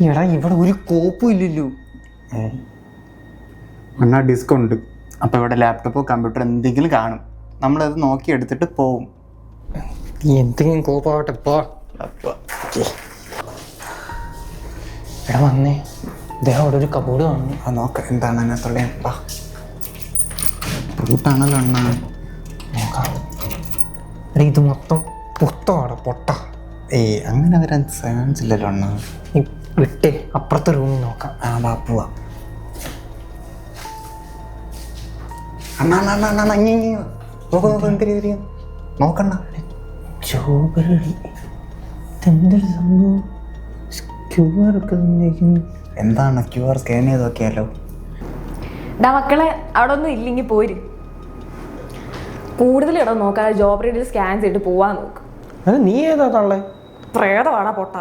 എടാ ഇവിടെ ഒരു കോപ്പും ഇല്ലല്ലോ. എന്നാ ഡിസ്കൗണ്ട്. അപ്പോൾ ഇവിടെ ലാപ്ടോപ്പോ കമ്പ്യൂട്ടർ എന്തെങ്കിലും കാണും, നമ്മളത് നോക്കി എടുത്തിട്ട് പോവും. എന്തെങ്കിലും കോപ്പാവട്ടെ ഇപ്പോ. എടാ വന്നേ, ഇദ്ദേഹം അവിടെ ഒരു കബോർഡ് കാണുന്നു. അത് നോക്കാം എന്താണ് അതിനകത്തുള്ള. ഫ്രൂട്ടാണല്ലോ എണ്ണ. നോക്കാം. എടാ ഇത് മൊത്തം പൊട്ടമാണ്, പൊട്ട. അങ്ങനെ വരാൻ ചാൻസ് ഇല്ലല്ലോ എണ്ണ. വിട്ടേ, അപ്പുറത്തെ റൂമിൽ നോക്കാം. വാ പോവാ. അണ്ണാ നോക്കണ്ണ. ജോബറി എന്തൊരു സംഭവം. QR ഒക്കെ എന്താണ് QR സ്കാൻ ചെയ്ത് നോക്കിയാലോ. മക്കളെ അവിടെ ഒന്നും ഇല്ലെങ്കിൽ പോര്. കൂടുതൽ ഇടം നോക്കാതെ ജോബ് റീഡിൽ സ്കാൻ ചെയ്തിട്ട് പോവാൻ നോക്ക്. അത് നീ ഏതാ തള്ളേ? പ്രേതമാടാ പൊട്ട.